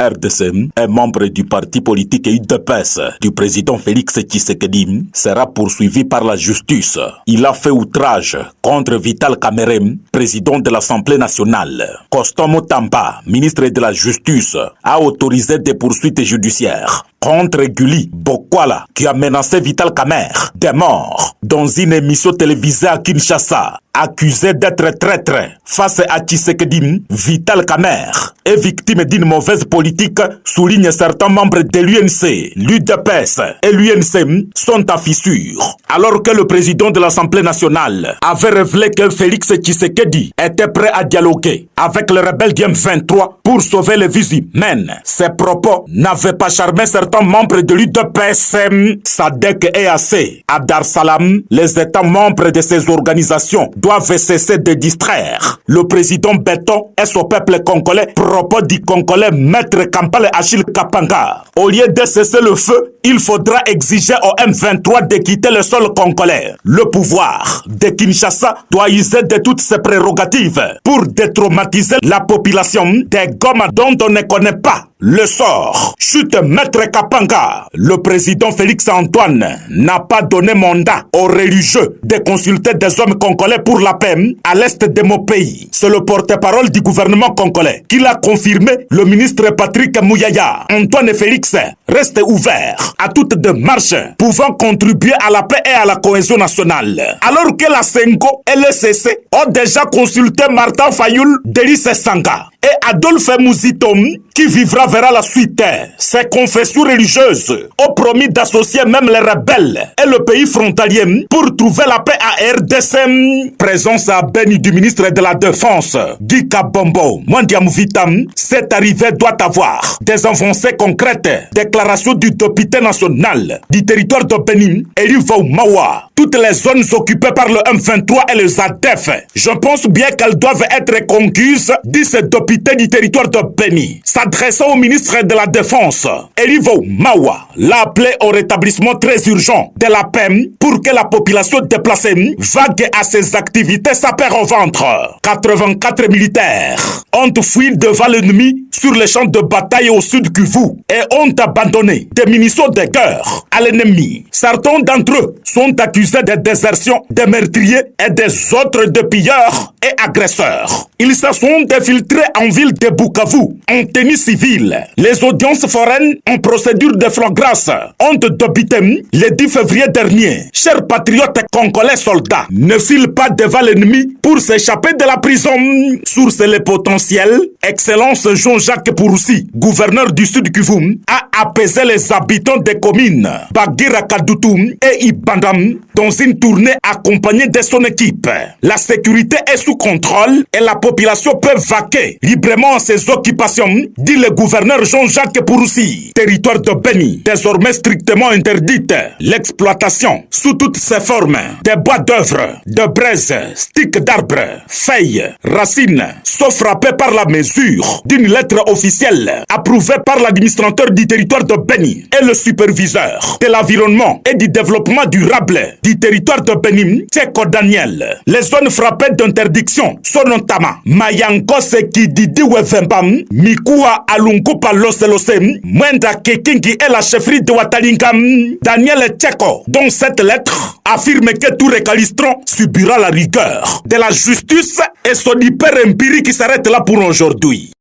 RDC, un membre du parti politique UDPS du président Félix Tshisekedi, sera poursuivi par la justice. Il a fait outrage contre Vital Kamerhe, président de l'Assemblée nationale. Constant Mutamba, ministre de la Justice, a autorisé des poursuites judiciaires contre Guli Bokwala, qui a menacé Vital Kamerhe de mort dans une émission télévisée à Kinshasa. Accusé d'être traître face à Tshisekedi, Vital Kamerhe est victime d'une mauvaise politique, soulignent certains membres de l'UNC. L'UDPS et l'UNC sont à fissure. Alors que le président de l'Assemblée nationale avait révélé que Félix Tshisekedi était prêt à dialoguer avec le rebelle du M23 pour sauver les vies humaines, ces propos n'avaient pas charmé certains membres de l'UDPS, SADC et AC. À Dar Salam, les États membres de ces organisations doivent cesser de distraire le président Béton et son peuple congolais. Propos du Congolais Maître Kampale Achille Kapanga. Au lieu de cesser le feu, il faudra exiger au M23 de quitter le sol congolais. Le pouvoir de Kinshasa doit user de toutes ses prérogatives pour détraumatiser la population des Goma dont on ne connaît pas le sort. Chute Maître Kapanga. Le président Félix Antoine n'a pas donné mandat aux religieux de consulter des hommes congolais pour la paix à l'est de mon pays. C'est le porte-parole du gouvernement congolais qui l'a confirmé, le ministre Patrick Mouyaya. Antoine Félix reste ouvert à toute démarche pouvant contribuer à la paix et à la cohésion nationale. Alors que la Sengo et le CC ont déjà consulté Martin Fayoul, Delis Sanga et Adolphe Mouzitom, qui vivra verra la suite. Ces confessions religieuses ont promis d'associer même les rebelles et le pays frontalier pour trouver la paix à RDC. Présence à Beni du ministre de la Défense, Guy Kabombo Mwandiamouvitam. Cette arrivée doit avoir des avancées concrètes. Déclaration du député national du territoire de Beni, Elivo Mawa. Toutes les zones occupées par le M23 et les ADF, je pense bien qu'elles doivent être conquises, dit ce député du territoire de Beni. S'adressant au ministre de la Défense, Elivo Mawa l'a appelé au rétablissement très urgent de la paix pour que la population déplacée vague à ses activités sa paix au ventre. 84 militaires ont fui devant l'ennemi sur les champs de bataille au sud Kivu et ont abandonné des munitions de guerre à l'ennemi. Certains d'entre eux sont accusés de désertion, de meurtriers et des autres de pilleurs et agresseurs. Ils se sont infiltrés en ville de Bukavu en tenue civile. Les audiences foraines en procédure de flagrance ont débuté le 10 février dernier. Chers patriotes congolais soldats, ne filent pas devant l'ennemi pour s'échapper de la prison. Source le potentiel, Excellence Jean-Jacques Pouroussi, gouverneur du Sud Kivu, a apaisé les habitants des communes Bagira Kadutu et Ibandam dans une tournée accompagnée de son équipe. La sécurité est sous contrôle et la population peut vaquer librement à ses occupations, dit le gouverneur Jean-Jacques Pouroussi. Territoire de Beni, désormais strictement interdite l'exploitation sous toutes ses formes des bois d'œuvre, de braises, sticks d'arbres, feuilles, racines, sont frappés par la mesure d'une lettre officielle approuvée par l'administrateur du territoire de Beni et le superviseur de l'environnement et du développement durable du territoire de Beni, Tcheko Daniel. Les zones frappées d'interdiction sont notamment Mayanko Sekididi Wevembam, Mikua Alunkupa Loselosem, Mwenda Kekingi et la chefferie de Watalingam. Daniel Tcheko, dont cette lettre affirme que tout récalistrant subira la rigueur de la justice et son hyper-empirie qui s'arrête là pour aujourd'hui.